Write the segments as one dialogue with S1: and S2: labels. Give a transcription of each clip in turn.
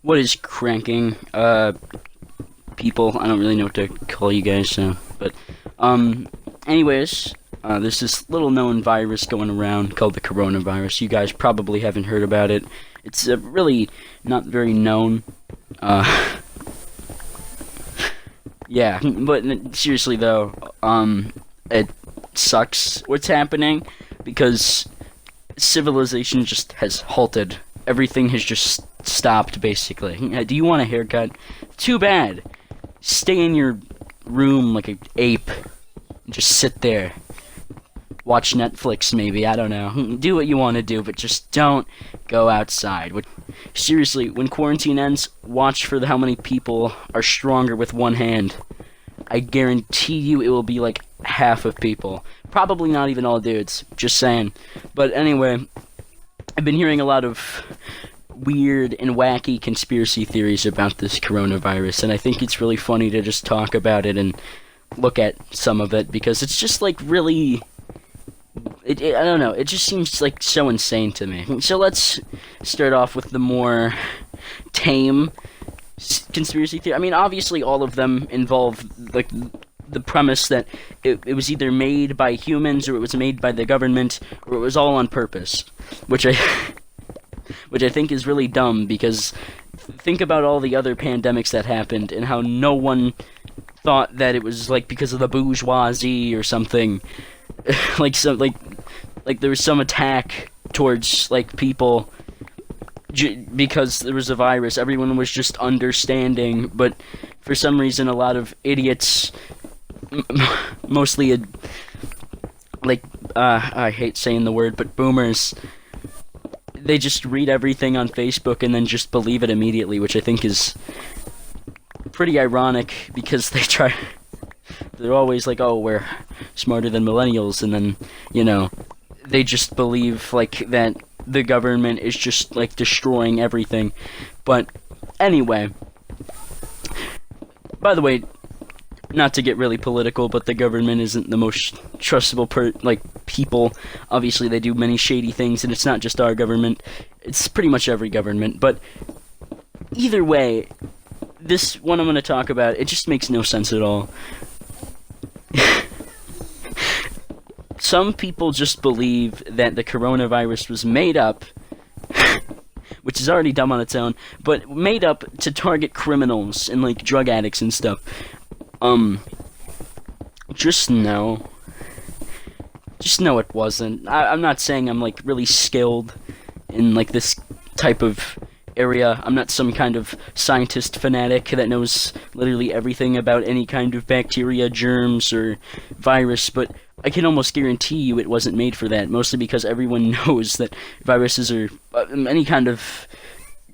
S1: What is cranking? People. I don't really know what to call you guys, so. But, um, anyways, there's this little known virus going around called the coronavirus. You guys probably haven't heard about it. It's really not very known. Uh, yeah, but seriously though, it sucks what's happening because civilization just has halted. Everything has just stopped, basically. Do you want a haircut? Too bad. Stay in your room like an ape. And just sit there. Watch Netflix, maybe. I don't know. Do what you want to do, but just don't go outside. Seriously, when quarantine ends, watch for how many people are stronger with one hand. I guarantee you it will be like half of people. Probably not even all dudes. Just saying. But anyway, I've been hearing a lot of weird and wacky conspiracy theories about this coronavirus, and I think it's really funny to just talk about it and look at some of it, because it's just like really... I don't know, it just seems like so insane to me. So let's start off with the more tame conspiracy theory. I mean, obviously all of them involve like the premise that it was either made by humans, or it was made by the government, or it was all on purpose, which I think is really dumb, because think about all the other pandemics that happened and how no one thought that it was like because of the bourgeoisie or something. like there was some attack towards like people because there was a virus. Everyone was just understanding, but for some reason a lot of idiots, mostly I hate saying the word, but boomers, they just read everything on Facebook and then just believe it immediately, which I think is pretty ironic, because they're always like, oh, we're smarter than millennials, and then, you know, they just believe like that the government is just like destroying everything. But anyway, by the way, not to get really political, but the government isn't the most trustable people. Obviously they do many shady things, and it's not just our government, it's pretty much every government. But either way, this one I'm going to talk about, it just makes no sense at all. Some people just believe that the coronavirus was made up, which is already dumb on its own, but made up to target criminals and like drug addicts and stuff. Just know it wasn't. I'm not saying I'm like really skilled in like this type of area. I'm not some kind of scientist fanatic that knows literally everything about any kind of bacteria, germs, or virus, but I can almost guarantee you it wasn't made for that, mostly because everyone knows that viruses or any kind of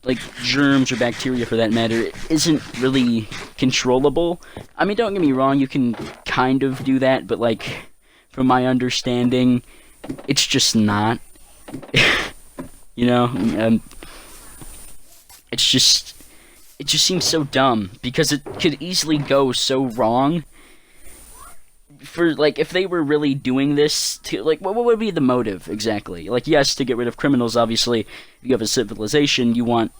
S1: like germs or bacteria for that matter isn't really controllable. I mean, don't get me wrong, you can kind of do that, but like from my understanding, it's just not. You know, it just seems so dumb, because it could easily go so wrong. For like, if they were really doing this to like, what would be the motive exactly? Like, yes, to get rid of criminals. Obviously, if you have a civilization, you want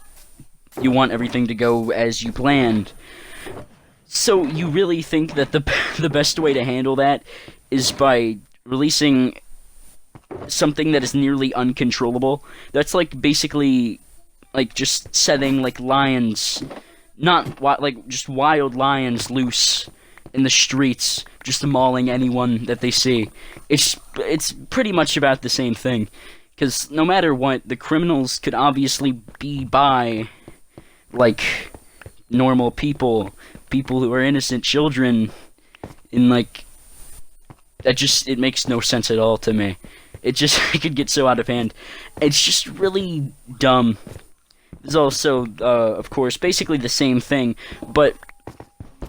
S1: everything to go as you planned. So you really think that the best way to handle that is by releasing something that is nearly uncontrollable? That's like basically like just setting like lions, not like just wild lions loose in the streets, just mauling anyone that they see. It's pretty much about the same thing, because no matter what, the criminals could obviously be by like normal people who are innocent children, and like it makes no sense at all to me. It could get so out of hand. It's just really dumb. There's also, of course, basically the same thing, but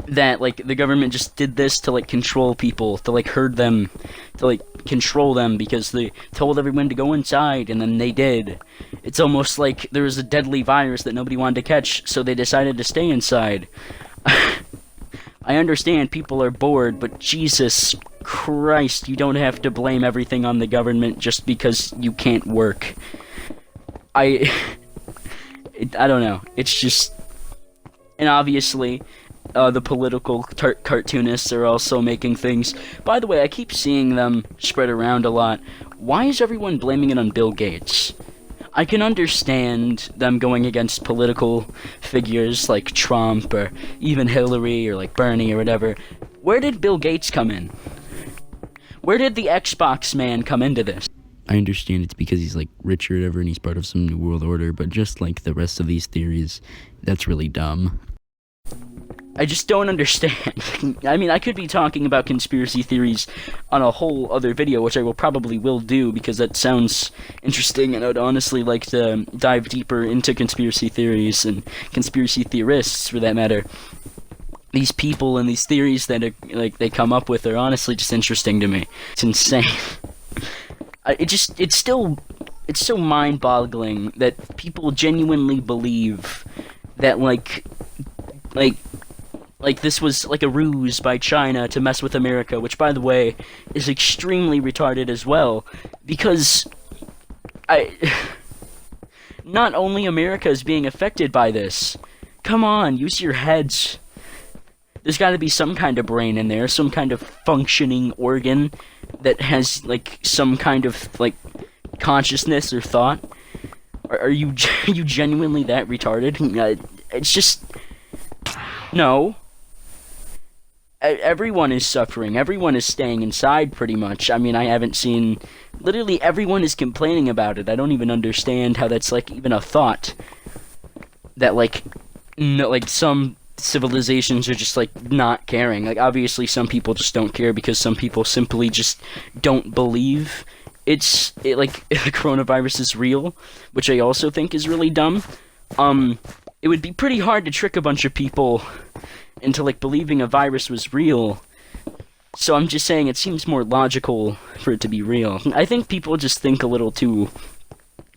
S1: that, like, the government just did this to, like, control people, to, like, herd them, to, like, control them, because they told everyone to go inside, and then they did. It's almost like there was a deadly virus that nobody wanted to catch, so they decided to stay inside. I understand people are bored, but Jesus Christ, you don't have to blame everything on the government just because you can't work. I don't know. It's just, and obviously, the political cartoonists are also making things. By the way, I keep seeing them spread around a lot. Why is everyone blaming it on Bill Gates? I can understand them going against political figures like Trump or even Hillary or like Bernie or whatever. Where did Bill Gates come in? Where did the Xbox man come into this?
S2: I understand it's because he's like rich or whatever and he's part of some new world order, but just like the rest of these theories, that's really dumb.
S1: I just don't understand. I mean, I could be talking about conspiracy theories on a whole other video, which I probably will do, because that sounds interesting, and I'd honestly like to dive deeper into conspiracy theories and conspiracy theorists, for that matter. These people and these theories that are, like, they come up with are honestly just interesting to me. It's insane. It's so mind-boggling that people genuinely believe that, like this was like a ruse by China to mess with America, which, by the way, is extremely retarded as well, because not only America is being affected by this. Come on, use your heads. There's got to be some kind of brain in there, some kind of functioning organ that has, like, some kind of, like, consciousness or thought. Are you genuinely that retarded? It's just... No. Everyone is suffering. Everyone is staying inside, pretty much. I mean, I haven't seen... Literally, everyone is complaining about it. I don't even understand how that's, like, even a thought. That, like, no, like, some civilizations are just, like, not caring. Like, obviously, some people just don't care because some people simply just don't believe the coronavirus is real, which I also think is really dumb. It would be pretty hard to trick a bunch of people into, like, believing a virus was real. So I'm just saying it seems more logical for it to be real. I think people just think a little too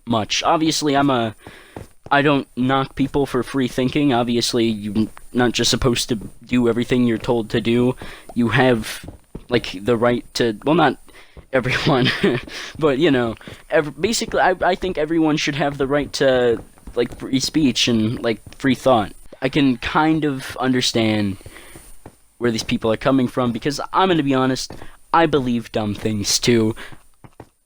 S1: much. Obviously, I don't knock people for free thinking. Obviously, you're not just supposed to do everything you're told to do. You have, like, the right to... Well, not everyone, but, you know, basically, I think everyone should have the right to, like, free speech and, like, free thought. I can kind of understand where these people are coming from, because I'm gonna be honest, I believe dumb things too.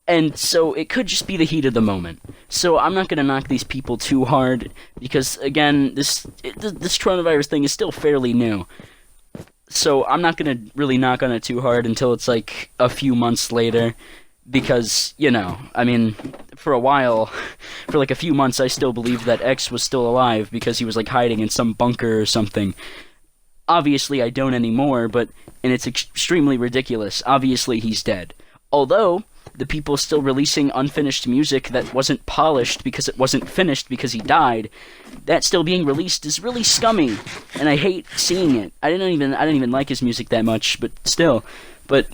S1: And so it could just be the heat of the moment. So I'm not gonna knock these people too hard, because again, this coronavirus thing is still fairly new. So I'm not gonna really knock on it too hard until it's like a few months later. Because, you know, I mean, for a while, for like a few months, I still believed that X was still alive because he was, like, hiding in some bunker or something. Obviously, I don't anymore, and it's extremely ridiculous. Obviously, he's dead. Although, the people still releasing unfinished music that wasn't polished because it wasn't finished because he died, that still being released is really scummy, and I hate seeing it. I didn't even like his music that much, but still. But...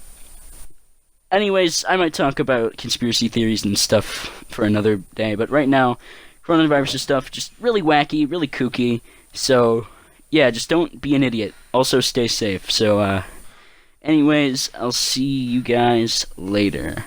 S1: anyways, I might talk about conspiracy theories and stuff for another day, but right now, coronavirus stuff, just really wacky, really kooky, so, yeah, just don't be an idiot. Also, stay safe. So, anyways, I'll see you guys later.